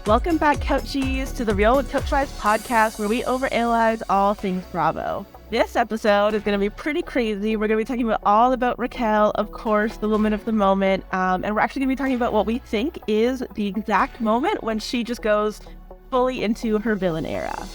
Welcome back, Couchies, to the Real Couchwives podcast, where we overanalyze all things Bravo. This episode is going to be pretty crazy. We're going to be talking all about Raquel, of course, the woman of the moment, and we're actually going to be talking about what we think is the exact moment when she just goes fully into her villain era.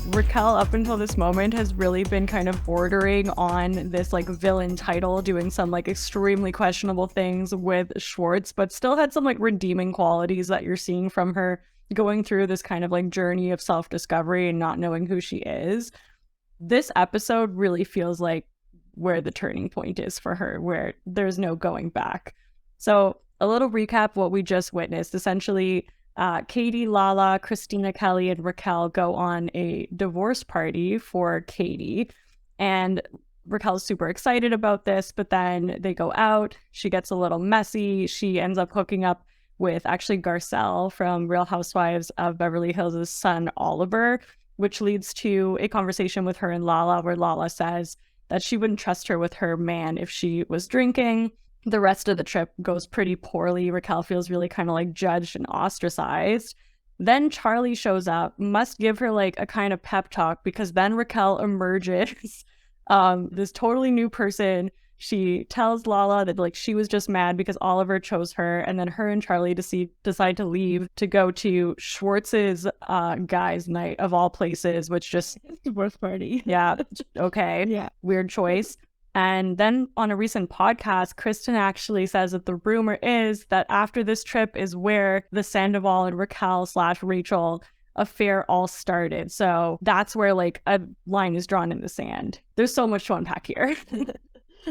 Raquel, up until this moment, has really been kind of bordering on this villain title, doing some extremely questionable things with Schwartz, but still had some redeeming qualities that you're seeing from her going through this kind of journey of self-discovery and not knowing who she is. This episode really feels like where the turning point is for her, where there's no going back. So a little recap of what we just witnessed. Essentially, Katie, Lala, Christina Kelly, and Raquel go on a divorce party for Katie, and Raquel's super excited about this, but then they go out. She gets a little messy. She ends up hooking up with actually Garcelle from Real Housewives of Beverly Hills' son, Oliver, which leads to a conversation with her and Lala, where Lala says that she wouldn't trust her with her man if she was drinking. The rest of the trip goes pretty poorly. Raquel feels really kind of judged and ostracized. Then Charlie shows up, must give her a kind of pep talk, because then Raquel emerges, this totally new person. She tells Lala that she was just mad because Oliver chose her, and then her and Charlie decide to leave to go to Schwartz's guys' night of all places, which just Divorce party. Yeah, okay. Yeah. Weird choice. And then on a recent podcast, Kristen actually says that the rumor is that after this trip is where the Sandoval and Raquel/Rachel affair all started. So that's where a line is drawn in the sand. There's so much to unpack here.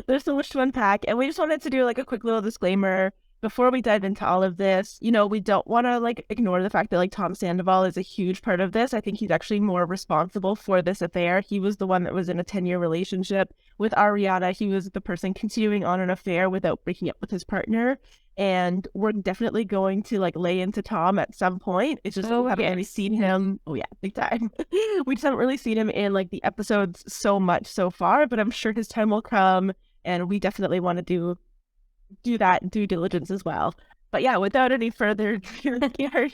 There's so much to unpack, and we just wanted to do a quick little disclaimer before we dive into all of this. We don't want to ignore the fact that Tom Sandoval is a huge part of this. I think he's actually more responsible for this affair. He was the one that was in a 10-year relationship with Ariana. He was the person continuing on an affair without breaking up with his partner. And we're definitely going to lay into Tom at some point. It's just we haven't really seen him. Oh yeah, big time. We just haven't really seen him in the episodes so much so far, but I'm sure his time will come, and we definitely want to do that due diligence as well. But yeah, without any further ado, Gary,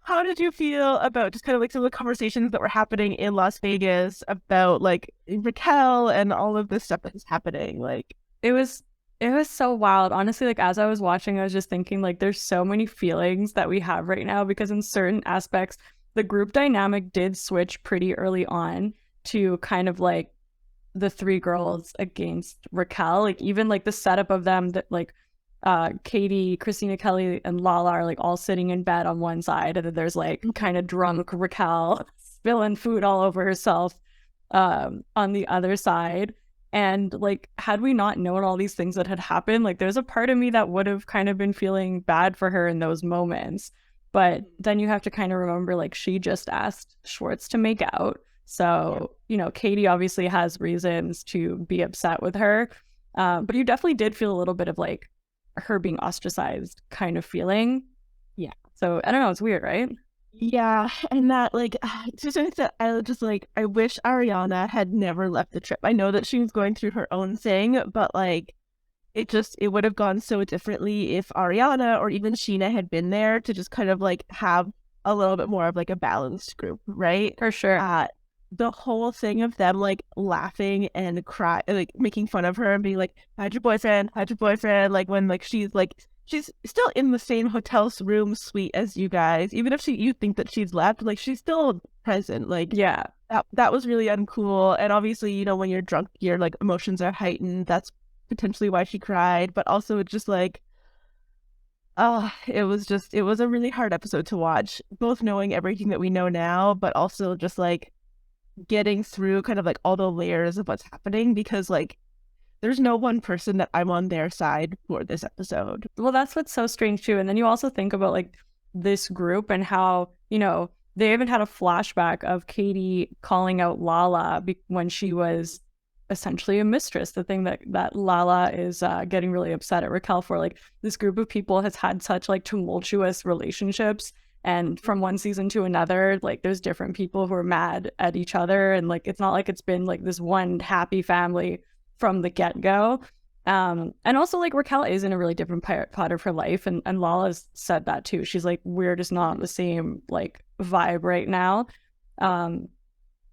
how did you feel about just kind of some of the conversations that were happening in Las Vegas about Raquel and all of this stuff that is happening? It was so wild. Honestly, as I was watching, I was just thinking there's so many feelings that we have right now, because in certain aspects, the group dynamic did switch pretty early on to kind of the three girls against Raquel. Even the setup of them, that Katie, Christina Kelly, and Lala are all sitting in bed on one side, and then there's kind of drunk Raquel spilling food all over herself on the other side. And had we not known all these things that had happened, there's a part of me that would have kind of been feeling bad for her in those moments. But then you have to kind of remember she just asked Schwartz to make out. So, Katie obviously has reasons to be upset with her. But you definitely did feel a little bit of her being ostracized kind of feeling. Yeah. So I don't know. It's weird, right? Yeah. And that I wish Ariana had never left the trip. I know that she was going through her own thing, but it would have gone so differently if Ariana or even Sheena had been there to just kind of have a little bit more of a balanced group, right? For sure. The whole thing of them laughing and cry, making fun of her and being how'd your boyfriend, when she's still in the same hotel room suite as you guys, even if you think that she's left, she's still present. Yeah, that was really uncool. And obviously, when you're drunk, your emotions are heightened. That's potentially why she cried, but also it's just it was a really hard episode to watch, both knowing everything that we know now, but also just getting through kind of all the layers of what's happening, because there's no one person that I'm on their side for this episode. Well, that's what's so strange too. And then you also think about this group and how they even had a flashback of Katie calling out Lala when she was essentially a mistress, the thing that Lala is getting really upset at Raquel for. This group of people has had such tumultuous relationships, and from one season to another, there's different people who are mad at each other, and it's not it's been this one happy family from the get-go. And also like Raquel is in a really different part of her life, and Lala's said that too. She's like, we're just not the same like vibe right now. Um,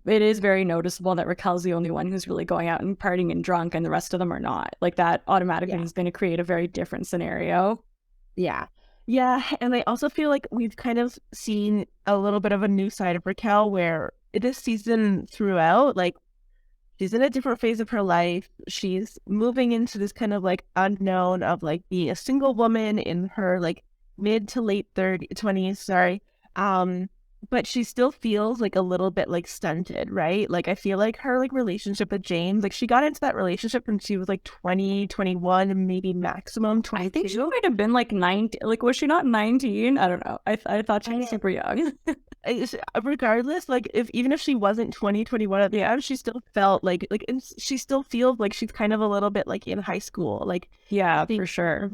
it is very noticeable that Raquel's the only one who's really going out and partying and drunk, and the rest of them are not. Like that automatically is going to create a very different scenario. Yeah. Yeah. And I also feel like we've kind of seen a little bit of a new side of Raquel where this season throughout, like, she's in a different phase of her life. She's moving into this kind of like unknown of like being a single woman in her like mid to late 30s, 20s, sorry. But she still feels like a little bit like stunted, right? Like I feel like her like relationship with James, like she got into that relationship when she was like 20, 21, maybe maximum 22. I think she might have been like 19. Like, was she not 19? I don't know. I thought she was super young. Regardless, like even if she wasn't 20, 21 at the end, she still felt like she still feels like she's kind of a little bit like in high school. Like yeah, for sure.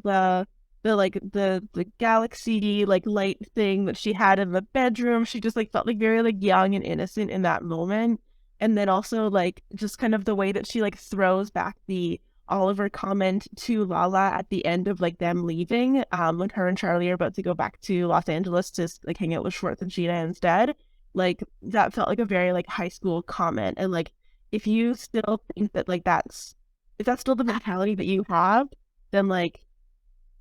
The galaxy like light thing that she had in the bedroom, she just like felt like very like young and innocent in that moment. And then also like just kind of the way that she like throws back the Oliver comment to Lala at the end of like them leaving, when her and Charlie are about to go back to Los Angeles to like hang out with Schwartz and Sheena instead. Like that felt like a very like high school comment. And like if you still think that like if that's still the mentality that you have, then like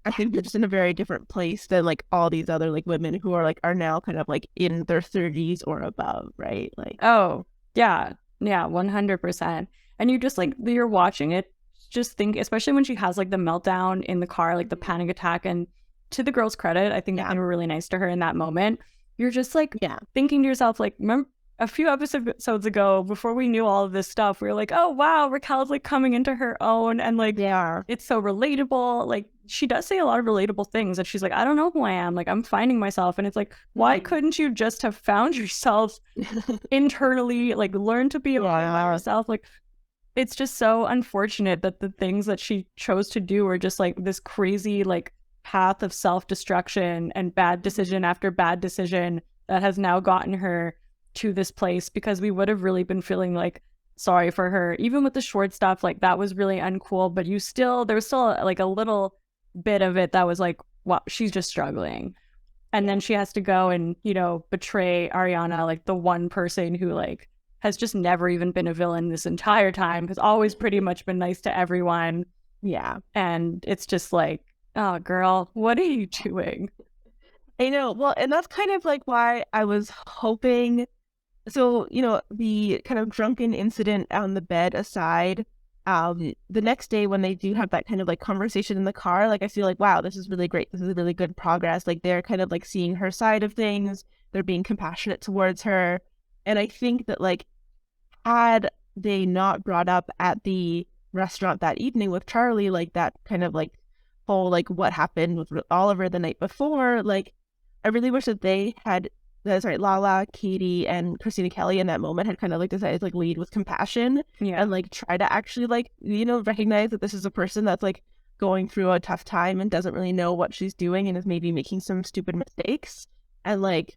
I think you're just in a very different place than like all these other like women who are now kind of like in their 30s or above, right? Like, oh yeah, 100%. And you just like you're watching it, just think, especially when she has like the meltdown in the car, like the panic attack. And to the girl's credit, I think they were really nice to her in that moment. You're just like thinking to yourself, like, remember a few episodes ago, before we knew all of this stuff, we were like, oh wow, Raquel's like coming into her own, and like it's so relatable. Like she does say a lot of relatable things, and she's like, I don't know who I am, like I'm finding myself. And it's like, why couldn't you just have found yourself internally, like learn to be yourself? Like it's just so unfortunate that the things that she chose to do are just like this crazy like path of self-destruction and bad decision after bad decision that has now gotten her to this place, because we would have really been feeling like sorry for her. Even with the short stuff, like that was really uncool, but there was still like a little bit of it that was like, wow, she's just struggling. And then she has to go and, betray Ariana, like the one person who like has just never even been a villain this entire time, has always pretty much been nice to everyone. Yeah. And it's just like, oh girl, what are you doing? I know. Well, and that's kind of like why I was hoping. So, the kind of drunken incident on the bed aside, the next day when they do have that kind of like conversation in the car, like I feel like, wow, this is really great. This is really good progress. Like they're kind of like seeing her side of things. They're being compassionate towards her. And I think that like had they not brought up at the restaurant that evening with Charlie, like that kind of like whole like what happened with Oliver the night before, like I really wish that they had Lala, Katie, and Christina Kelly in that moment had kind of like decided to like lead with compassion and like try to actually like, recognize that this is a person that's like going through a tough time and doesn't really know what she's doing and is maybe making some stupid mistakes, and like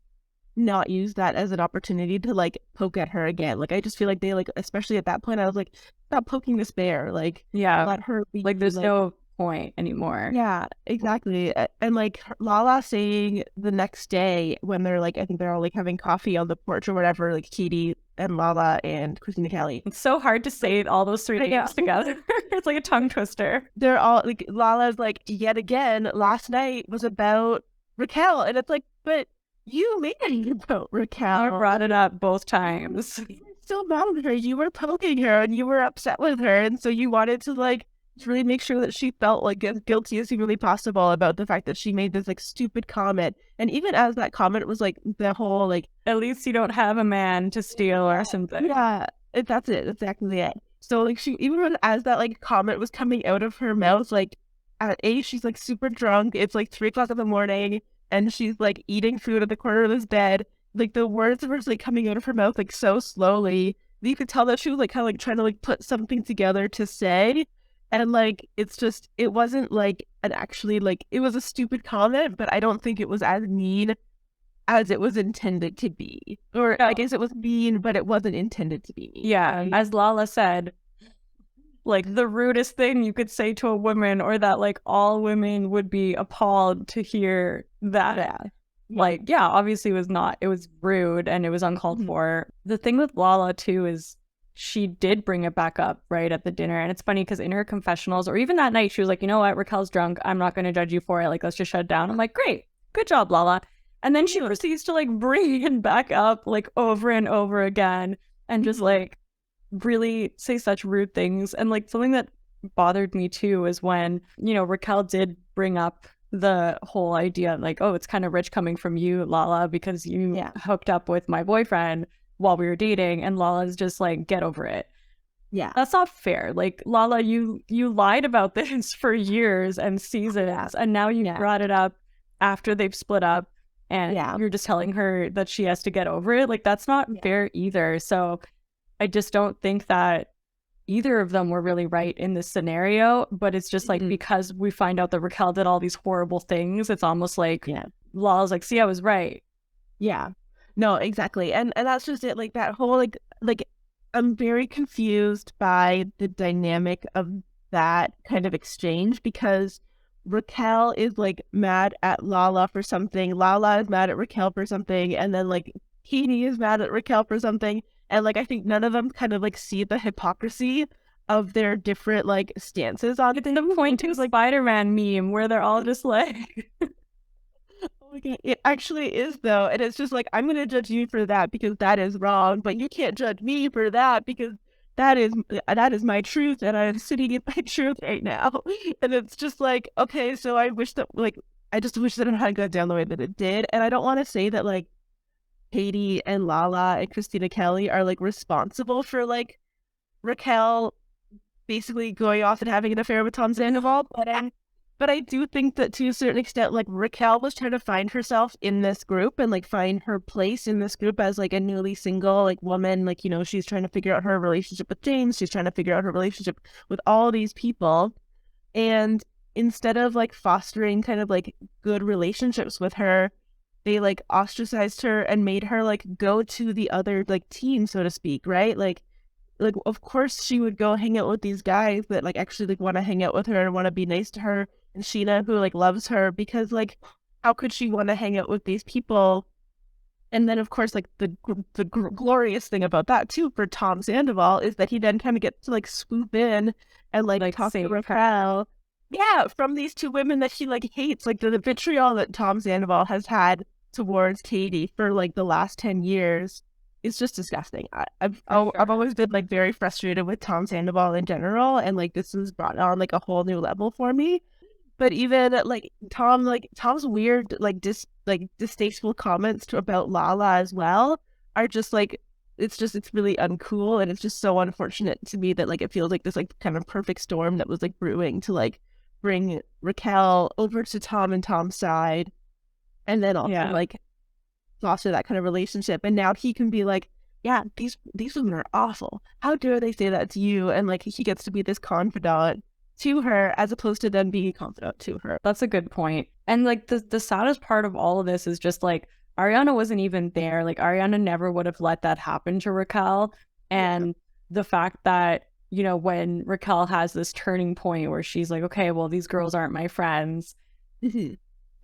not use that as an opportunity to like poke at her again. Like I just feel like they like, especially at that point, I was like, stop poking this bear. Like let her be, like there's no point anymore. Yeah, exactly. And like Lala saying the next day when they're like, I think they're all like having coffee on the porch or whatever, like Katie and Lala and Christina Kelly. It's so hard to say all those three names together. It's like a tongue twister. They're all like, Lala's like, yet again, last night was about Raquel. And it's like, but you made it about Raquel. I brought it up both times. You were still mad at her. You were poking her and you were upset with her. And so you wanted to like really make sure that she felt like as guilty as humanly possible about the fact that she made this like stupid comment. And even as that comment was like the whole like, at least you don't have a man to steal or something. Yeah, that's it. That's exactly it. So like she, even as that like comment was coming out of her mouth, like at she's like super drunk. It's like 3 o'clock in the morning and she's like eating food at the corner of this bed. Like the words were just like coming out of her mouth like so slowly. You could tell that she was like kind of like trying to like put something together to say. And like, it's just, it wasn't like it was a stupid comment, but I don't think it was as mean as it was intended to be. Or I guess it was mean, but it wasn't intended to be mean. Yeah. As Lala said, like the rudest thing you could say to a woman, or that like all women would be appalled to hear that. Yeah. Like, yeah, obviously it was rude and it was uncalled for. The thing with Lala too is she did bring it back up right at the dinner. And it's funny because in her confessionals, or even that night, she was like, you know what, Raquel's drunk. I'm not going to judge you for it. Like, let's just shut it down. I'm like, great, good job, Lala. And then she proceeds to like bring it back up like over and over again and just like really say such rude things. And like something that bothered me too is when, you know, Raquel did bring up the whole idea like, oh, it's kind of rich coming from you, Lala, because you hooked up with my boyfriend while we were dating. And Lala's just like, get over it. Yeah. That's not fair. Like, Lala, you lied about this for years and seasons, and now you brought it up after they've split up, and you're just telling her that she has to get over it. Like, that's not fair either. So I just don't think that either of them were really right in this scenario, but it's just like, because we find out that Raquel did all these horrible things, it's almost like Lala's like, see, I was right. Yeah. No, exactly. And that's just it. Like that whole like I'm very confused by the dynamic of that kind of exchange, because Raquel is like mad at Lala for something, Lala is mad at Raquel for something, and then like Katie is mad at Raquel for something. And like I think none of them kind of like see the hypocrisy of their different like stances on things. The point is like Spider-Man meme where they're all just like oh my God. It actually is though, and it's just like, I'm gonna judge you for that because that is wrong, but you can't judge me for that because that is my truth, and I'm sitting in my truth right now. And it's just like, okay, so I wish that like I just wish that it had gone down the way that it did. And I don't want to say that like Katie and Lala and Christina Kelly are like responsible for like Raquel basically going off and having an affair with Tom Sandoval, but I do think that to a certain extent, like Raquel was trying to find herself in this group and like find her place in this group as like a newly single like woman. Like, you know, she's trying to figure out her relationship with James. She's trying to figure out her relationship with all these people. And instead of like fostering kind of like good relationships with her, they like ostracized her and made her like go to the other like team, so to speak, right? Like of course she would go hang out with these guys that like actually like want to hang out with her and want to be nice to her, and Sheena who like loves her, because like how could she want to hang out with these people? And then of course like the glorious thing about that too for Tom Sandoval is that he then kind of gets to like swoop in and like talk to Raquel. Yeah, from these two women that she like hates, like the vitriol that Tom Sandoval has had towards Katie for like the last 10 years is just disgusting. I've always been like very frustrated with Tom Sandoval in general, and like this has brought on like a whole new level for me. But even like Tom's weird like distasteful comments about Lala as well are just like, it's really uncool, and it's just so unfortunate to me that like it feels like this like kind of perfect storm that was like brewing to like bring Raquel over to Tom and Tom's side, and then also like foster that kind of relationship. And now he can be like, yeah, these women are awful. How dare they say that to you? And like he gets to be this confidant to her as opposed to them being a confidant to her. That's a good point. And like the saddest part of all of this is just like Ariana wasn't even there. Like Ariana never would have let that happen to Raquel. And the fact that, you know, when Raquel has this turning point where she's like, okay, well, these girls aren't my friends,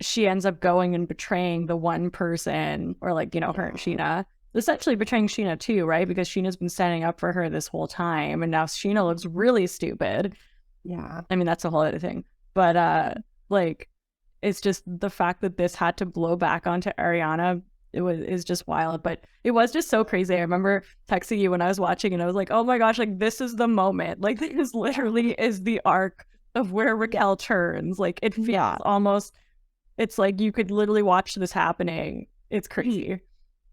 she ends up going and betraying the one person, or like, you know, her and Sheena, essentially betraying Sheena too, right? Because Sheena's been standing up for her this whole time, and now Sheena looks really stupid. Yeah. I mean, that's a whole other thing. But like, it's just the fact that this had to blow back onto Ariana is just wild. But it was just so crazy. I remember texting you when I was watching, and I was like, oh my gosh, like this is the moment. Like this literally is the arc of where Raquel turns. Like it feels almost, it's like you could literally watch this happening. It's crazy.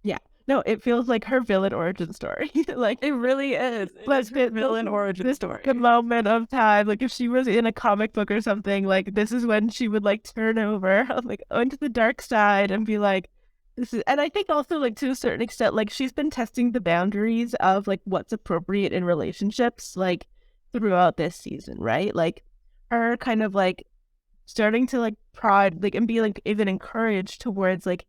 Yeah. No, it feels like her villain origin story. Like it really is. It's her villain origin story. The moment of time. Like if she was in a comic book or something, like this is when she would like turn over, like onto the dark side and be like, this is. And I think also like to a certain extent, like she's been testing the boundaries of like what's appropriate in relationships, like throughout this season, right? Like her kind of like starting to like prod like and be like even encouraged towards like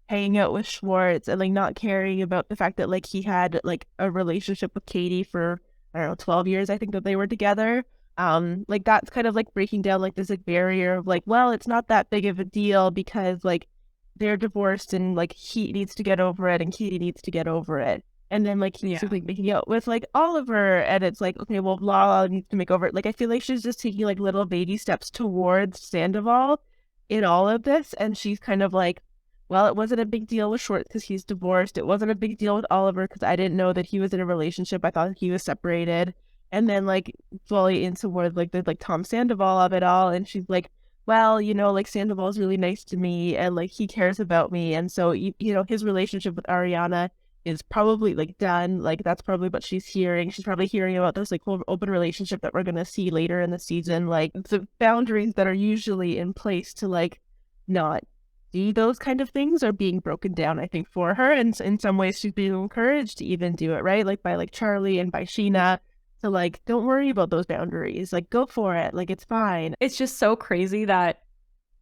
hanging out with Schwartz and like not caring about the fact that like he had like a relationship with Katie for I don't know, 12 years, I think, that they were together. Like that's kind of like breaking down like this like barrier of like, well, it's not that big of a deal because like they're divorced and like he needs to get over it and Katie needs to get over it. And then like he's Yeah. like making out with like Oliver and it's like, okay, well, Lala needs to make over it. Like I feel like she's just taking like little baby steps towards Sandoval in all of this. And she's kind of like, well, it wasn't a big deal with Schwartz because he's divorced. It wasn't a big deal with Oliver because I didn't know that he was in a relationship. I thought he was separated. And then like fully into where like the like Tom Sandoval of it all. And she's like, well, you know, like Sandoval's really nice to me and like he cares about me. And so, you know, his relationship with Ariana is probably like done. Like that's probably what she's hearing. She's probably hearing about this like whole open relationship that we're going to see later in the season. Like the boundaries that are usually in place to like not do those kind of things are being broken down, I think, for her. And in some ways, she's being encouraged to even do it, right? Like by like Charlie and by Sheena to like, don't worry about those boundaries. Like, go for it. Like, it's fine. It's just so crazy that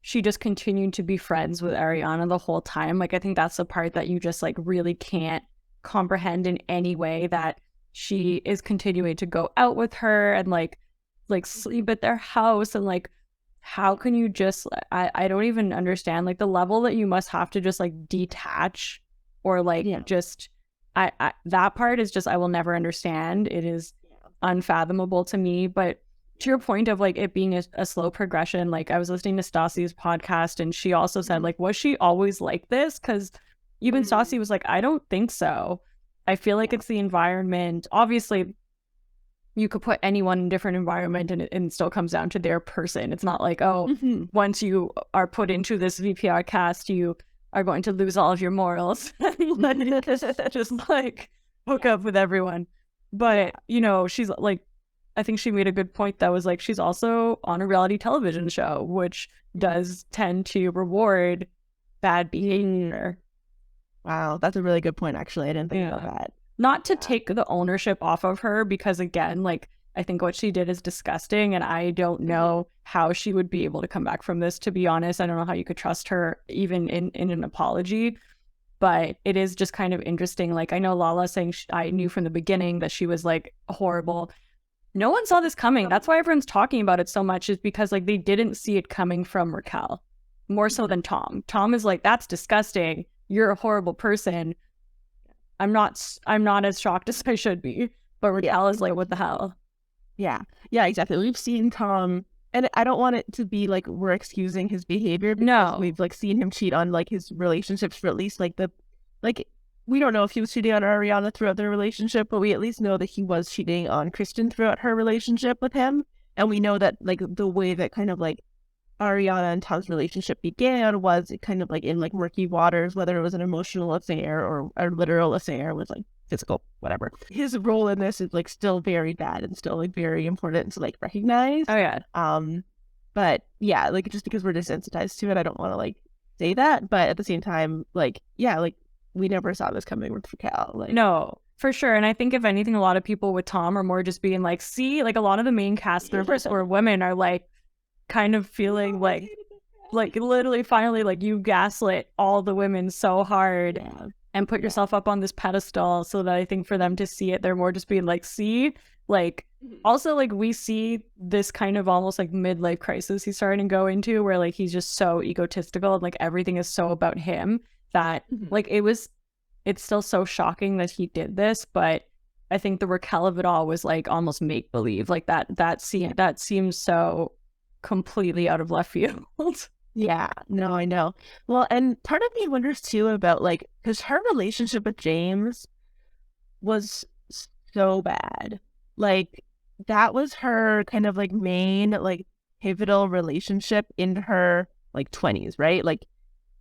she just continued to be friends with Ariana the whole time. Like, I think that's the part that you just like really can't comprehend in any way, that she is continuing to go out with her and like sleep at their house. And like, how can you just, I don't even understand like the level that you must have to just like detach or like just, I that part is just, I will never understand. It is unfathomable to me. But to your point of like it being a slow progression, like I was listening to Stassi's podcast and she also said like, was she always like this? Because even Stassi was like, I don't think so. I feel like it's the environment. Obviously, you could put anyone in a different environment and it still comes down to their person. It's not like, oh, once you are put into this VPR cast, you are going to lose all of your morals. Just like hook up with everyone. But, you know, she's like, I think she made a good point that was like, she's also on a reality television show, which does tend to reward bad behavior. Wow, that's a really good point, actually. I didn't think about that. Not to take the ownership off of her, because again, like, I think what she did is disgusting, and I don't know how she would be able to come back from this, to be honest. I don't know how you could trust her even in an apology, but it is just kind of interesting. Like, I know Lala saying I knew from the beginning that she was like horrible. No one saw this coming. That's why everyone's talking about it so much, is because like they didn't see it coming from Raquel more so than Tom. Tom is like, that's disgusting. You're a horrible person. I'm not as shocked as I should be. But Raquel is like, what the hell? Yeah, exactly. We've seen Tom, and I don't want it to be like we're excusing his behavior. No, we've like seen him cheat on like his relationships for at least like we don't know if he was cheating on Ariana throughout their relationship, but we at least know that he was cheating on Kristen throughout her relationship with him. And we know that like the way that kind of like Ariana and Tom's relationship began was kind of like in like murky waters, whether it was an emotional affair or a literal affair with like physical, whatever. His role in this is like still very bad and still like very important to like recognize. Oh yeah. But yeah, like just because we're desensitized to it, I don't want to like say that. But at the same time, like, yeah, like we never saw this coming with Raquel. Like, no, for sure. And I think if anything, a lot of people with Tom are more just being like, see, like a lot of the main cast members or women are like kind of feeling like literally finally like you gaslit all the women so hard and put yourself up on this pedestal, so that I think for them to see it, they're more just being like, see, like also like we see this kind of almost like midlife crisis he's starting to go into, where like he's just so egotistical and like everything is so about him that like it's still so shocking that he did this. But I think the Raquel of it all was like almost make believe, like that seems so completely out of left field. Yeah, no, I know. Well, and part of me wonders too about like, because her relationship with James was so bad. Like that was her kind of like main like pivotal relationship in her like 20s, right? Like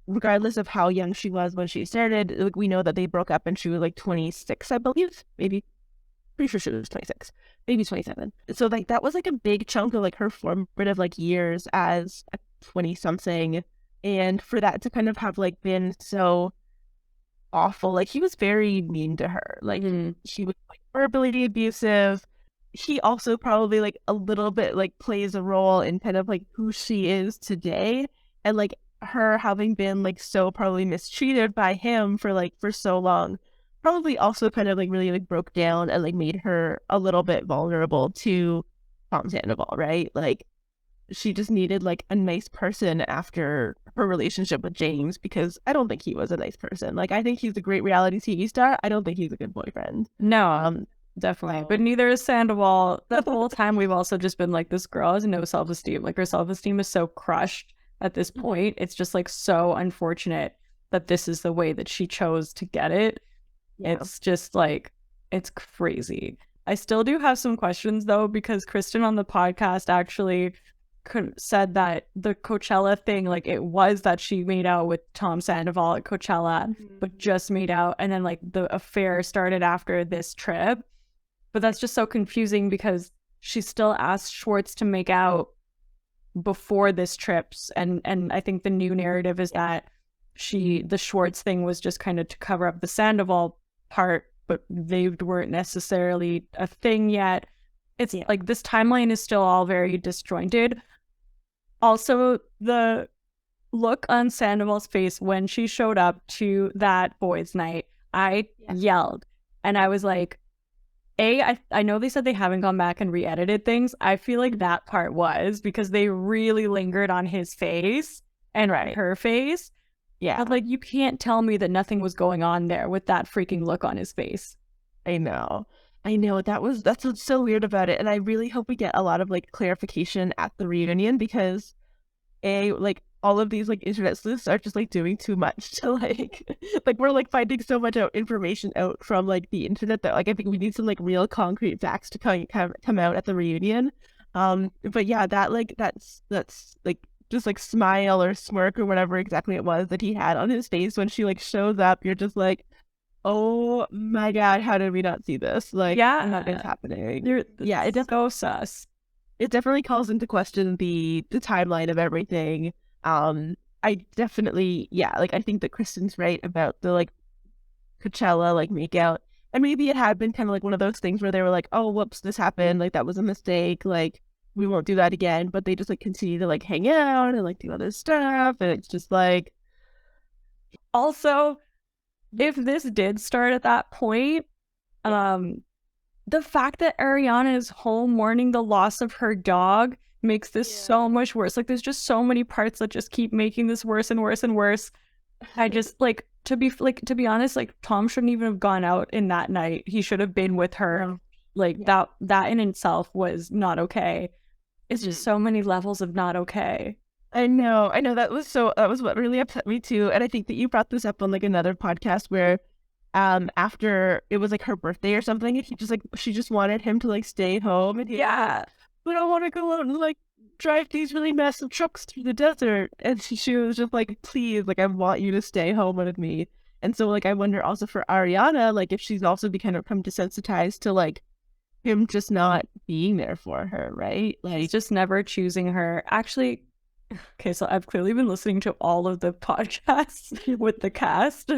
regardless of how young she was when she started, like we know that they broke up and she was like 26, I believe, maybe. Pretty sure she was 26, maybe 27. So like that was like a big chunk of like her formative like years as a 20-something, and for that to kind of have like been so awful, like he was very mean to her, like she was like verbally abusive. He also probably like a little bit like plays a role in kind of like who she is today, and like her having been like so probably mistreated by him for so long probably also kind of like really like broke down and like made her a little bit vulnerable to Tom Sandoval, right? Like she just needed like a nice person after her relationship with James, because I don't think he was a nice person. Like I think he's a great reality TV star. I don't think he's a good boyfriend. No, definitely. But neither is Sandoval. The whole time we've also just been like, this girl has no self-esteem. Like her self-esteem is so crushed at this point. It's just like so unfortunate that this is the way that she chose to get it. Yeah. It's just like, it's crazy. I still do have some questions though, because Kristen on the podcast actually said that the Coachella thing, like it was that she made out with Tom Sandoval at Coachella, but just made out, and then like the affair started after this trip. But that's just so confusing because she still asked Schwartz to make out before this trip, and I think the new narrative is that the Schwartz thing was just kind of to cover up the Sandoval part, but they weren't necessarily a thing yet. It's like this timeline is still all very disjointed. Also, the look on Sandoval's face when she showed up to that boys' night, I yelled. And I was like, I know they said they haven't gone back and re-edited things. I feel like that part was because they really lingered on his face and her face. Yeah. But like, you can't tell me that nothing was going on there with that freaking look on his face. I know. That's what's so weird about it. And I really hope we get a lot of like clarification at the reunion, because like all of these like internet sleuths are just like doing too much to like we're like finding so much information out from like the internet that like I think we need some like real concrete facts to come out at the reunion. But yeah, that's like just like smile or smirk or whatever exactly it was that he had on his face when she like shows up. You're just like, oh my God, how did we not see this? Like, nothing's happening. It's so sus. It definitely calls into question the timeline of everything. I definitely, like, I think that Kristen's right about the like Coachella like makeout, and maybe it had been kind of like one of those things where they were like, oh, whoops, this happened, like that was a mistake, like we won't do that again. But they just like continue to like hang out and like do other stuff, and it's just like, also, if this did start at that point, the fact that Ariana is home mourning the loss of her dog makes this so much worse. Like, there's just so many parts that just keep making this worse and worse and worse. I just like to be honest, like Tom shouldn't even have gone out in that night. He should have been with her. Like that in itself was not okay. It's just so many levels of not okay. I know. That was what really upset me too. And I think that you brought this up on like another podcast where after it was like her birthday or something, and she just wanted him to like stay home, and but I want to go out and like drive these really massive trucks through the desert. And she was just like, please, like I want you to stay home with me. And so like I wonder also for Ariana, like if she's also become desensitized to like him just not being there for her, right? Like just never choosing her. Actually, okay, so I've clearly been listening to all of the podcasts with the cast,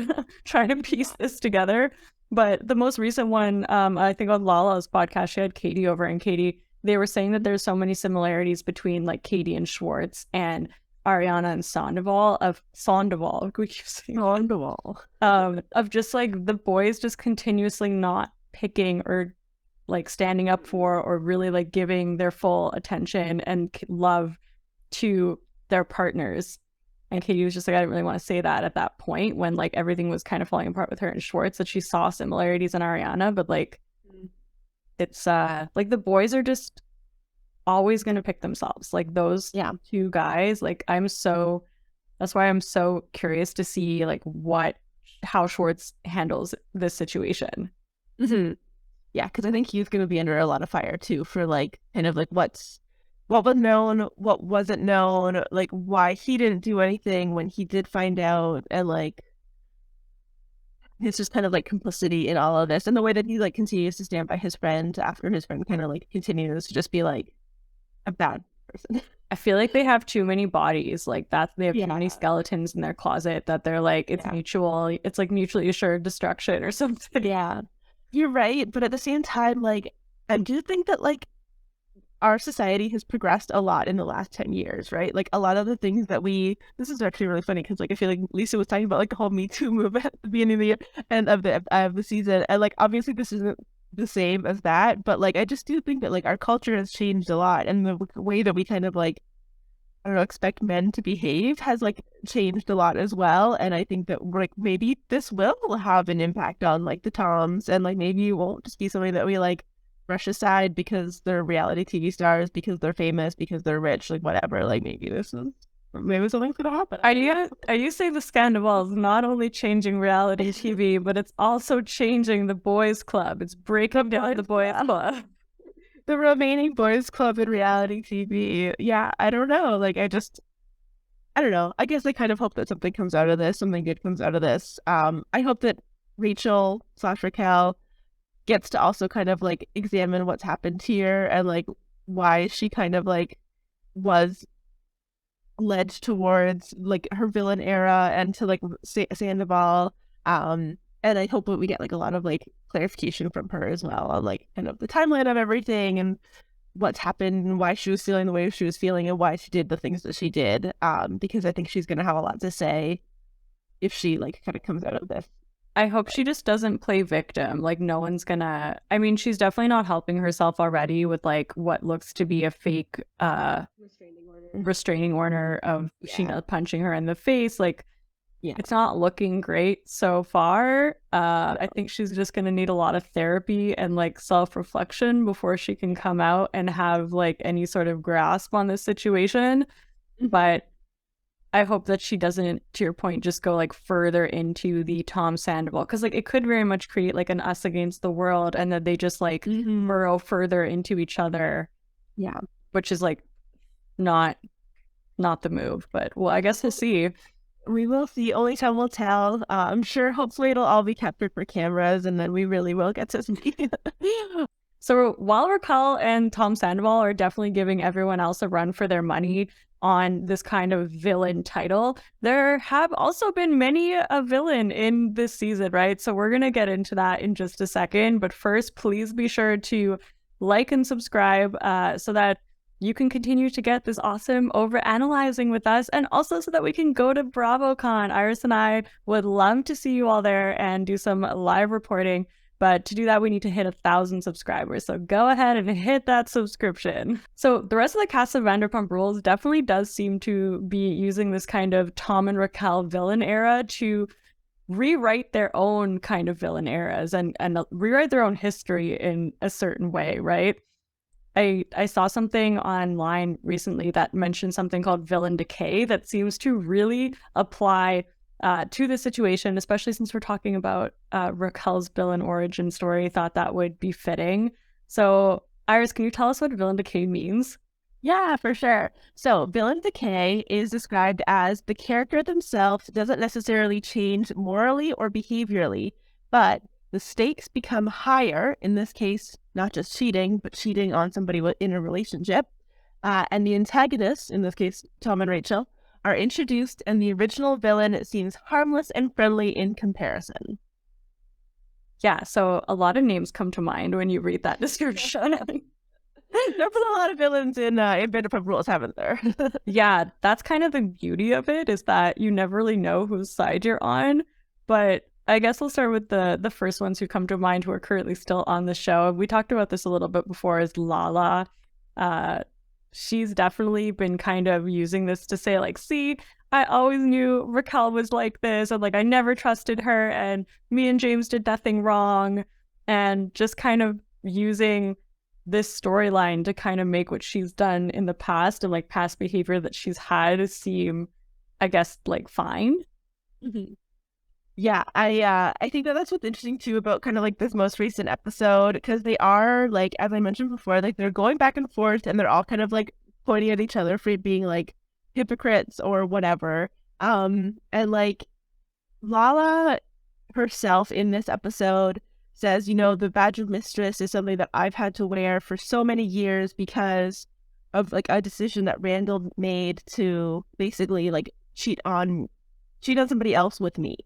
trying to piece this together. But the most recent one, I think on Lala's podcast, she had Katie over, and Katie, they were saying that there's so many similarities between like Katie and Schwartz and Ariana and Sandoval, we keep saying Sandoval, of just like the boys just continuously not picking or like standing up for or really like giving their full attention and love to their partners. And Katie was just like, I didn't really want to say that at that point when like everything was kind of falling apart with her and Schwartz, that she saw similarities in Ariana, but like it's like the boys are just always going to pick themselves, like those two guys. Like that's why I'm so curious to see like how Schwartz handles this situation. Yeah, because I think he's going to be under a lot of fire too for like kind of like what was known, what wasn't known, like why he didn't do anything when he did find out, and like it's just kind of like complicity in all of this, and the way that he like continues to stand by his friend after his friend kind of like continues to just be like a bad person. I feel like they have too many bodies, like that they have too many skeletons in their closet that they're like it's like mutually assured destruction or something. Yeah, you're right, but at the same time, like I do think that like our society has progressed a lot in the last 10 years, right? Like a lot of the things that this is actually really funny because like I feel like Lisa was talking about like the whole Me Too movement at the beginning of the year and of the season. And like obviously this isn't the same as that, but like I just do think that like our culture has changed a lot and the way that we kind of like I don't know, expect men to behave has like changed a lot as well. And I think that like maybe this will have an impact on like the Toms and like maybe it won't just be something that we like brush aside because they're reality TV stars, because they're famous, because they're rich, like whatever. Like maybe something's gonna happen. Are you saying the Scandoval is not only changing reality TV, but it's also changing the boys' club? It's breaking down the boys' club. The remaining boys' club in reality TV. Yeah, I don't know. Like I don't know. I guess I kind of hope that something comes out of this, something good comes out of this. I hope that Raquel gets to also kind of like examine what's happened here and like why she kind of like was led towards like her villain era and to like Sandoval. And I hope that we get like a lot of like clarification from her as well on like kind of the timeline of everything and what's happened and why she was feeling the way she was feeling and why she did the things that she did. Because I think she's gonna have a lot to say if she like kind of comes out of this. I hope she just doesn't play victim. Like no one's gonna I mean, she's definitely not helping herself already with like what looks to be a fake restraining order of Sheena punching her in the face. Like it's not looking great so far. I think she's just gonna need a lot of therapy and like self-reflection before she can come out and have like any sort of grasp on this situation. But I hope that she doesn't, to your point, just go like further into the Tom Sandoval, because like it could very much create like an us against the world, and that they just like burrow further into each other. Yeah, which is like not the move. But well, I guess we'll see. We will see. Only time will tell. I'm sure. Hopefully, it'll all be captured for cameras, and then we really will get to see. So while Raquel and Tom Sandoval are definitely giving everyone else a run for their money on this kind of villain title, there have also been many a villain in this season, right? So we're going to get into that in just a second. But first, please be sure to like and subscribe so that you can continue to get this awesome overanalyzing with us, and also so that we can go to BravoCon. Iris and I would love to see you all there and do some live reporting. But to do that, we need to hit 1,000 subscribers. So go ahead and hit that subscription. So the rest of the cast of Vanderpump Rules definitely does seem to be using this kind of Tom and Raquel villain era to rewrite their own kind of villain eras and rewrite their own history in a certain way, right? I saw something online recently that mentioned something called Villain Decay that seems to really apply to the situation, especially since we're talking about Raquel's villain origin story. Thought that would be fitting. So, Iris, can you tell us what Villain Decay means? Yeah, for sure. So, Villain Decay is described as the character themselves doesn't necessarily change morally or behaviorally, but the stakes become higher, in this case, not just cheating, but cheating on somebody in a relationship. And the antagonists, in this case, Tom and Rachel, are introduced, and the original villain seems harmless and friendly in comparison. Yeah, so a lot of names come to mind when you read that description. There's been a lot of villains in Vanderpump Rules, haven't there? Yeah, that's kind of the beauty of it, is that you never really know whose side you're on. But I guess we'll start with the first ones who come to mind who are currently still on the show. We talked about this a little bit before, is Lala. She's definitely been kind of using this to say, like, see, I always knew Raquel was like this, and like I never trusted her, and me and James did nothing wrong, and just kind of using this storyline to kind of make what she's done in the past and like past behavior that she's had seem, I guess, like fine. Mm-hmm. Yeah, I think that that's what's interesting too about kind of like this most recent episode, because they are like, as I mentioned before, like they're going back and forth and they're all kind of like pointing at each other for being like hypocrites or whatever. And like Lala herself in this episode says, you know, the badge of mistress is something that I've had to wear for so many years because of like a decision that Randall made to basically like cheat on somebody else with me.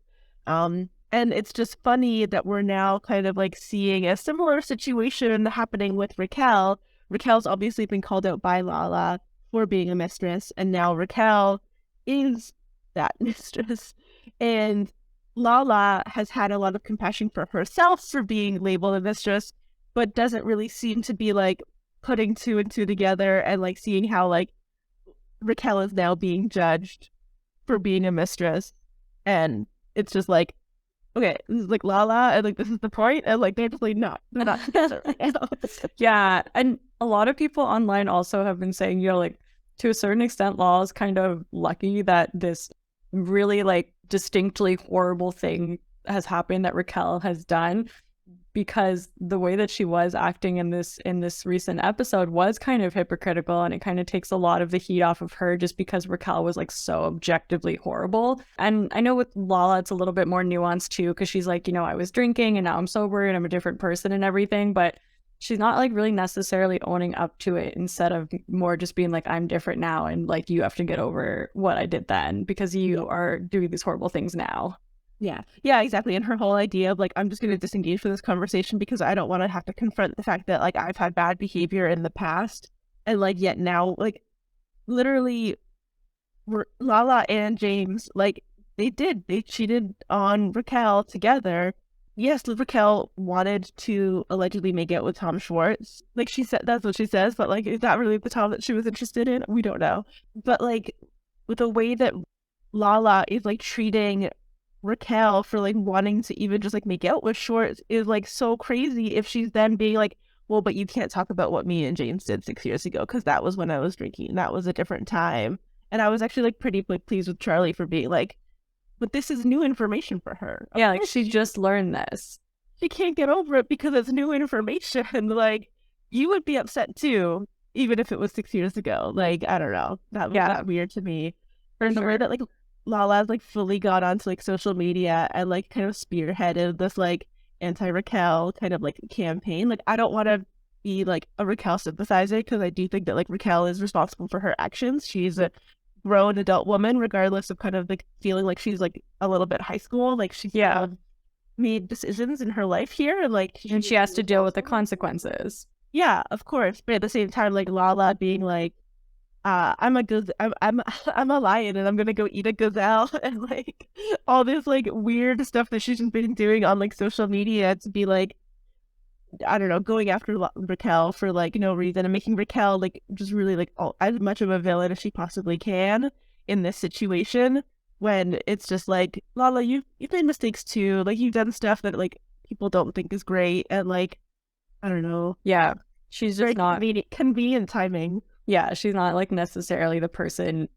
And it's just funny that we're now kind of like seeing a similar situation happening with Raquel, Raquel's obviously been called out by Lala for being a mistress, and now Raquel is that mistress. And Lala has had a lot of compassion for herself for being labeled a mistress, but doesn't really seem to be like putting two and two together and like seeing how like Raquel is now being judged for being a mistress. And it's just like, okay, this is like Lala, and like this is the point, and like they're just like they're not together right now. Yeah, and a lot of people online also have been saying, like to a certain extent, Lala's kind of lucky that this really like distinctly horrible thing has happened that Raquel has done, because the way that she was acting in this recent episode was kind of hypocritical, and it kind of takes a lot of the heat off of her just because Raquel was like so objectively horrible. And I know with Lala it's a little bit more nuanced too, because she's like, I was drinking and now I'm sober and I'm a different person and everything, but she's not like really necessarily owning up to it, instead of more just being like, I'm different now and like you have to get over what I did then because you are doing these horrible things now. Yeah, exactly. And her whole idea of like, I'm just going to disengage from this conversation because I don't want to have to confront the fact that like I've had bad behavior in the past, and like yet now like literally Lala and James like they cheated on Raquel together. Yes, Raquel wanted to allegedly make out with Tom Schwartz. Like she said, that's what she says, but like, is that really the Tom that she was interested in? We don't know. But like with the way that Lala is like treating Raquel for like wanting to even just like make out with Schwartz is like so crazy, if she's then being like, well, but you can't talk about what me and James did 6 years ago because that was when I was drinking. That was a different time. And I was actually like pretty like pleased with Charlie for being like, but this is new information for her. Yeah, like she just learned this. She can't get over it because it's new information. Like you would be upset too, even if it was 6 years ago. Like, I don't know. That was weird to me. And the way that like Lala's like fully got onto like social media and like kind of spearheaded this like anti-Raquel kind of like campaign. Like, I don't want to be like a Raquel sympathizer because I do think that like Raquel is responsible for her actions. She's a grown adult woman, regardless of kind of like feeling like she's like a little bit high school. Like she's made decisions in her life here, and like she has to deal with the consequences. Yeah, of course. But at the same time, like Lala being like, I'm a lion and I'm gonna go eat a gazelle, and like all this like weird stuff that she's just been doing on like social media to be like, I don't know, going after Raquel for like no reason and making Raquel like just really like as much of a villain as she possibly can in this situation, when it's just like, Lala, you've made mistakes too. Like you've done stuff that like people don't think is great, and like I don't know. Yeah, she's just not convenient timing. Yeah, she's not like necessarily the person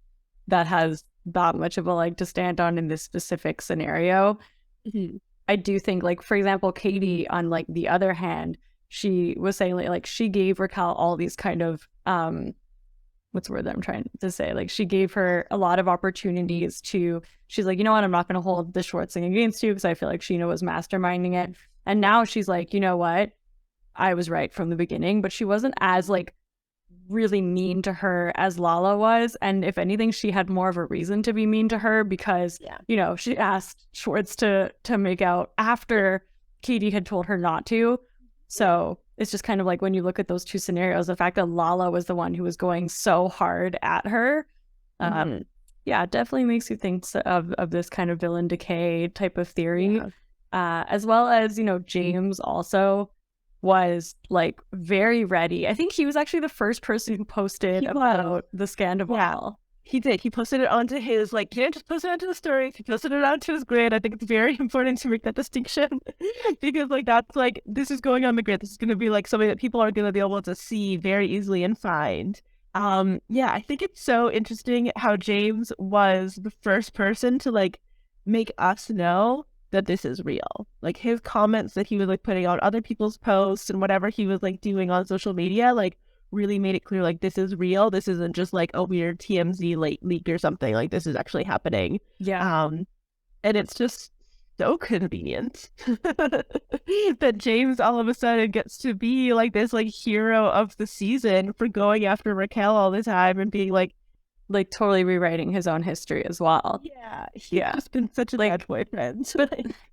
that has that much of a leg to stand on in this specific scenario. Mm-hmm. I do think, like, for example, Katie, on like the other hand, she was saying like she gave Raquel all these kind of what's the word that I'm trying to say? Like she gave her a lot of opportunities to, she's like, you know what, I'm not going to hold the Schwartz thing against you because I feel like Sheena was masterminding it. And now she's like, you know what, I was right from the beginning, but she wasn't as like really mean to her as Lala was. And if anything, she had more of a reason to be mean to her because, she asked Schwartz to make out after Katie had told her not to. So it's just kind of like when you look at those two scenarios, the fact that Lala was the one who was going so hard at her, it definitely makes you think of this kind of villain decay type of theory. As well as, James also was like very ready. I think he was actually the first person who posted about the Scandoval. Yeah, he did. He posted it onto his, like, he didn't just post it onto the stories, he posted it onto his grid. I think it's very important to make that distinction because, like, that's like, this is going on the grid. This is going to be like something that people are going to be able to see very easily and find. I think it's so interesting how James was the first person to like make us know that this is real. Like his comments that he was like putting on other people's posts and whatever he was like doing on social media, like really made it clear like this is real. This isn't just like a weird TMZ leak or something. Like this is actually happening. Yeah. And it's just so convenient that James all of a sudden gets to be like this like hero of the season for going after Raquel all the time and being like, like totally rewriting his own history as well. Yeah, he's just been such a bad boyfriend.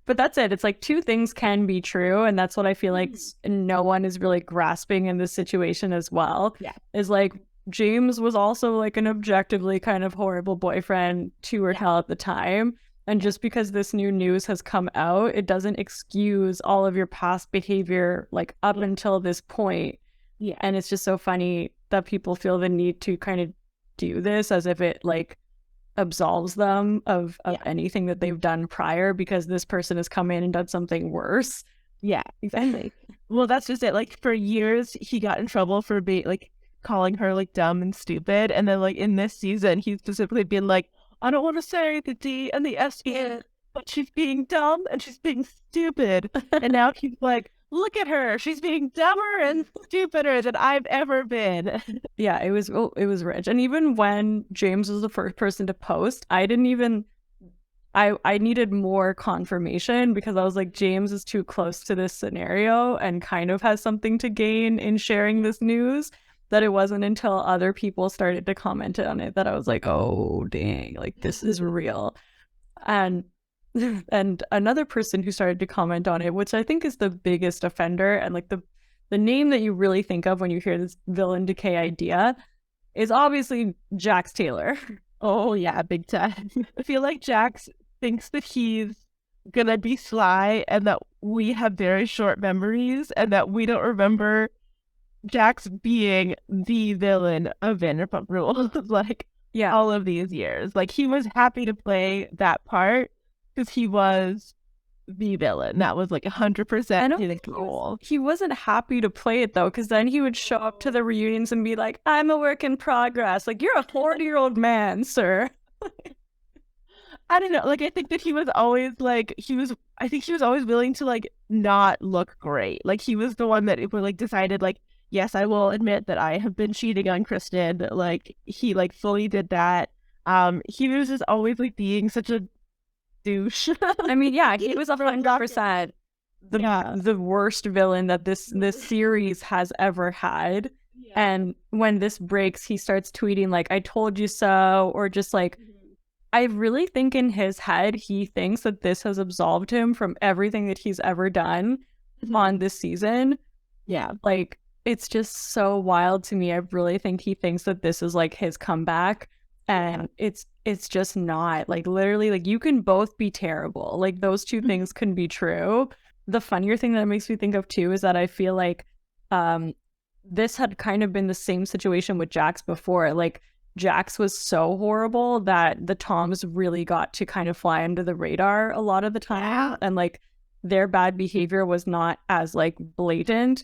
But that's it. It's like two things can be true, and that's what I feel like no one is really grasping in this situation as well. Yeah, is like James was also like an objectively kind of horrible boyfriend to Raquel at the time. And just because this new news has come out, it doesn't excuse all of your past behavior like up until this point. Yeah. And it's just so funny that people feel the need to kind of do this as if it like absolves them of anything that they've done prior because this person has come in and done something worse. Yeah, exactly. Well, that's just it. Like for years, he got in trouble for being like calling her like dumb and stupid. And then like in this season, he's specifically been like, I don't want to say the D and the S yet, but she's being dumb and she's being stupid. And now he's like, look at her. She's being dumber and stupider than I've ever been. Yeah, it was rich. And even when James was the first person to post, I didn't even... I needed more confirmation because I was like, James is too close to this scenario and kind of has something to gain in sharing this news. That it wasn't until other people started to comment on it that I was like, oh, dang, like this is real. And another person who started to comment on it, which I think is the biggest offender and like the name that you really think of when you hear this Villain Decay idea is obviously Jax Taylor. Oh, yeah, big time. I feel like Jax thinks that he's gonna be sly and that we have very short memories and that we don't remember Jax being the villain of Vanderpump Rules like all of these years. Like he was happy to play that part because he was the villain. That was like 100% his goal. He wasn't happy to play it though, because then he would show up to the reunions and be like, I'm a work in progress. Like, you're a 40-year-old man, sir. I don't know. Like, I think that he was always like, I think he was always willing to like not look great. Like he was the one that it was like decided like, yes, I will admit that I have been cheating on Kristen. Like he like fully did that. He was just always like being such a douche. I mean, yeah, he was 100% the worst villain that this series has ever had. Yeah. And when this breaks, he starts tweeting like, I told you so, or just like, I really think in his head, he thinks that this has absolved him from everything that he's ever done on this season. Yeah. Like, it's just so wild to me. I really think he thinks that this is like his comeback. And it's just not. Like literally, like you can both be terrible. Like those two things can be true. The funnier thing that it makes me think of too is that I feel like this had kind of been the same situation with Jax before. Like Jax was so horrible that the Toms really got to kind of fly under the radar a lot of the time. And like their bad behavior was not as like blatant.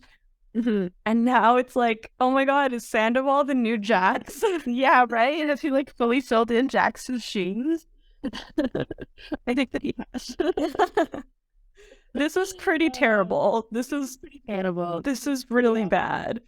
And now it's like, oh my god, is Sandoval the new Jax? Yeah, right? Has he like fully filled in Jax's shoes? I think that he has. This is pretty terrible. This is pretty terrible. This is really bad.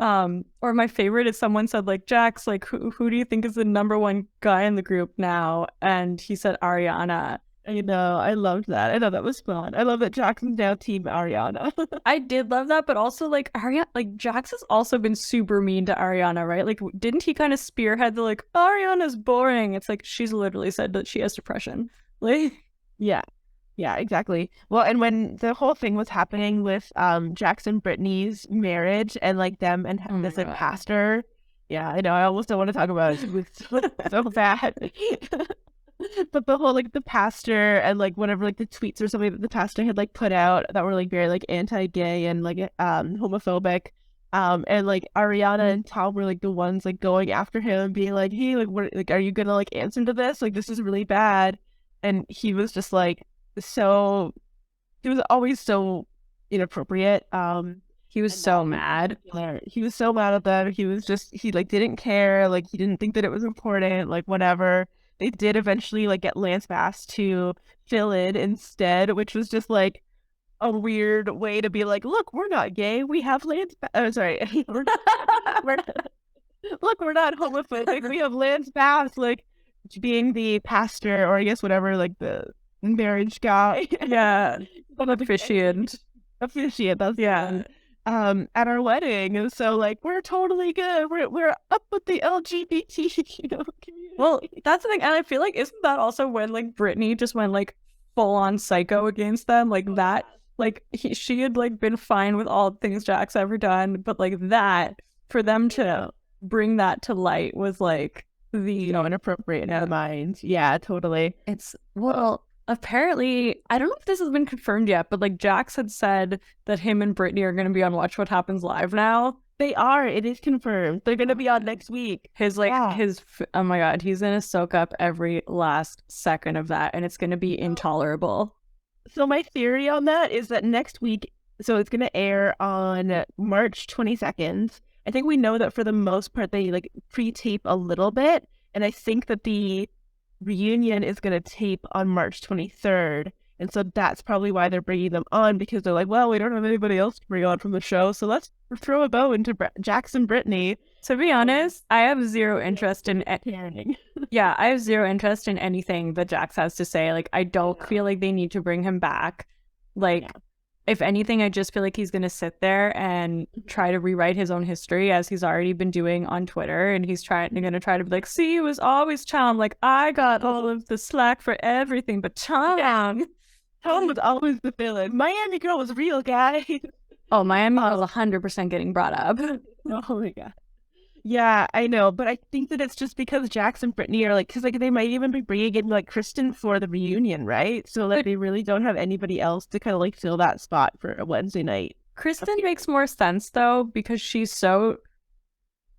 Or my favorite is someone said like, Jax, like who do you think is the #1 guy in the group now? And he said Ariana. I know, I loved that. I know that was fun. I love that Jax is now team Ariana. I did love that, but also like Ariana, like Jax has also been super mean to Ariana, right? Like, didn't he kind of spearhead the like Ariana's boring? It's like she's literally said that she has depression. Like, yeah, exactly. Well, and when the whole thing was happening with Jax and Brittany's marriage and like them and this like pastor, yeah, I know. I almost don't want to talk about it. It was so bad. But the whole like the pastor and like whatever like the tweets or something that the pastor had like put out that were like very like anti-gay and like homophobic, and like Ariana and Tom were like the ones like going after him and being like, hey, like what, like are you gonna like answer to this? Like this is really bad. And he was just like so, he was always so inappropriate. He was so mad. He was so mad at them. He like didn't care. Like he didn't think that it was important. Like whatever. They did eventually like get Lance Bass to fill in instead, which was just like a weird way to be like, look, we're not gay. We have Lance Bass. Oh, sorry. Look, we're not homophobic. We have Lance Bass, like being the pastor or I guess whatever, like the marriage guy. Yeah. Officiant. That's at our wedding. And so like we're totally good. We're up with the LGBT, community. Well, that's the thing. And I feel like isn't that also when like Britney just went like full on psycho against them? Like that, like she had like been fine with all things Jax ever done, but like that for them to bring that to light was like the inappropriate in their minds. Yeah, totally. It's apparently, I don't know if this has been confirmed yet, but like Jax had said that him and Britney are going to be on Watch What Happens Live now. They are. It is confirmed. They're going to be on next week. Oh my God, he's going to soak up every last second of that, and it's going to be intolerable. So my theory on that is that next week, so it's going to air on March 22nd. I think we know that for the most part, they like pre-tape a little bit. And I think that the reunion is going to tape on March 23rd. And so that's probably why they're bringing them on, because they're like, well, we don't have anybody else to bring on from the show. So let's throw a bow into Jax and Britney. To be honest, I have zero interest in Yeah, I have zero interest in anything that Jax has to say. Like, I don't feel like they need to bring him back. Like, if anything, I just feel like he's going to sit there and try to rewrite his own history, as he's already been doing on Twitter. And he's going to try to be like, see, it was always Tom. Like, I got all of the slack for everything, but Tom. Yeah. Tom was always the villain. Miami Girl was real, guys. Oh, Miami Girl was 100% getting brought up. Oh my God. Yeah, I know, but I think that it's just because Jax and Britney are like, because like they might even be bringing in like Kristen for the reunion, right? So like they really don't have anybody else to kind of like fill that spot for a Wednesday night. Kristen makes more sense though, because she's so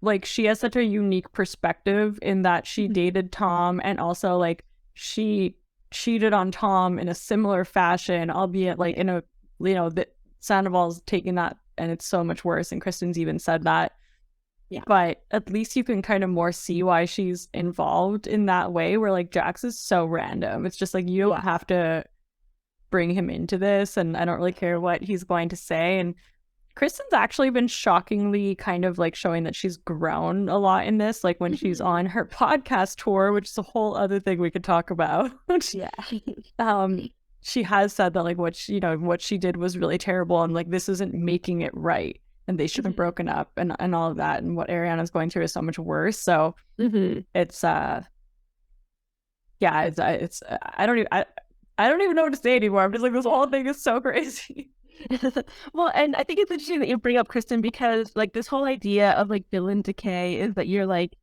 like, she has such a unique perspective in that she dated Tom, and also like she cheated on Tom in a similar fashion, albeit like in a, that Sandoval's taking that and it's so much worse, and Kristen's even said that. Yeah. But at least you can kind of more see why she's involved in that way, where like Jax is so random. It's just like, you don't have to bring him into this, and I don't really care what he's going to say. And Kristen's actually been shockingly kind of like showing that she's grown a lot in this, like when she's on her podcast tour, which is a whole other thing we could talk about. She has said that like what she did was really terrible, and like this isn't making it right, and they should have broken up, and all of that, and what Ariana's going through is so much worse. So it's I don't even know what to say anymore. I'm just like, this whole thing is so crazy. Well, and I think it's interesting that you bring up Kristen, because like this whole idea of like Villain Decay is that you're like,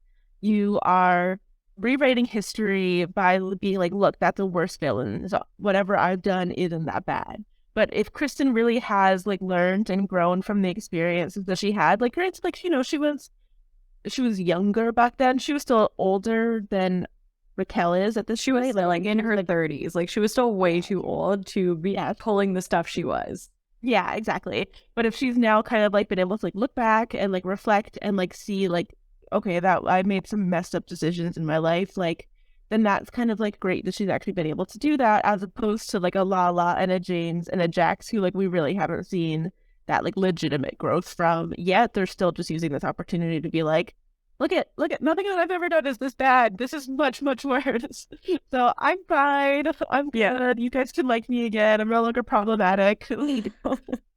you are rewriting history by being like, look, that's a worse villain, so whatever I've done isn't that bad. But if Kristen really has like learned and grown from the experiences that she had, like granted, like, she was younger back then. She was still older than Raquel is at this. She was like in her 30s. Like she was still way too old to be pulling the stuff she was. Yeah, exactly. But if she's now kind of like been able to like look back and like reflect and like see like, okay, that I made some messed up decisions in my life, like, then that's kind of like great that she's actually been able to do that, as opposed to like a Lala and a James and a Jax who like we really haven't seen that like legitimate growth from yet. They're still just using this opportunity to be like, look at nothing that I've ever done is this bad. This is much, much worse. So I'm fine. I'm good. You guys can like me again. I'm no longer problematic.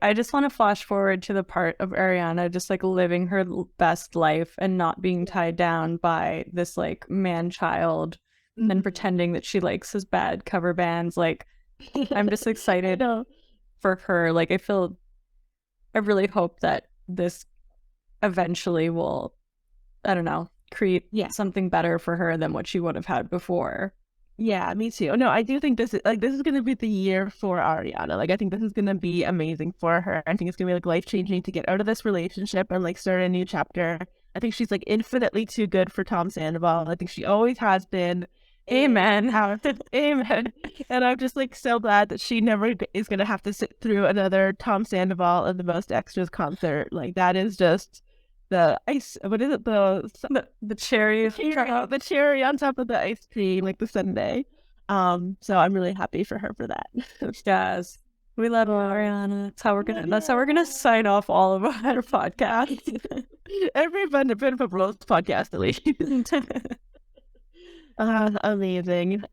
I just want to flash forward to the part of Ariana just like living her best life and not being tied down by this like man-child and pretending that she likes his bad cover bands. Like, I'm just excited for her. Like, I really hope that this eventually will, I don't know, create something better for her than what she would have had before. Yeah, me too. No, I do think this is going to be the year for Ariana. Like, I think this is going to be amazing for her. I think it's going to be like life-changing to get out of this relationship and like start a new chapter. I think she's like infinitely too good for Tom Sandoval. I think she always has been. Amen. Amen. And I'm just like so glad that she never is going to have to sit through another Tom Sandoval and the Most Extras concert. Like, that is just the ice. What is it? The cherry. The cherry on top of the ice cream, like the sundae. So I'm really happy for her for that. Yes. We love Ariana. That's how we're gonna sign off all of our podcasts. Every Vanderpump Rules podcast, at least. Amazing.